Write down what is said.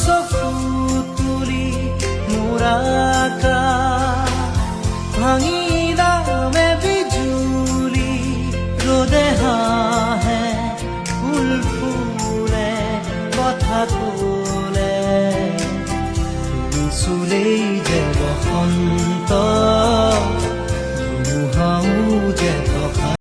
চকু তুলি মোৰাকা ভাঙি নামে বিজুলি ৰ'দে হাঁহে ফুল ফুলে কথা ক'লে চুলেই যে বসন্ত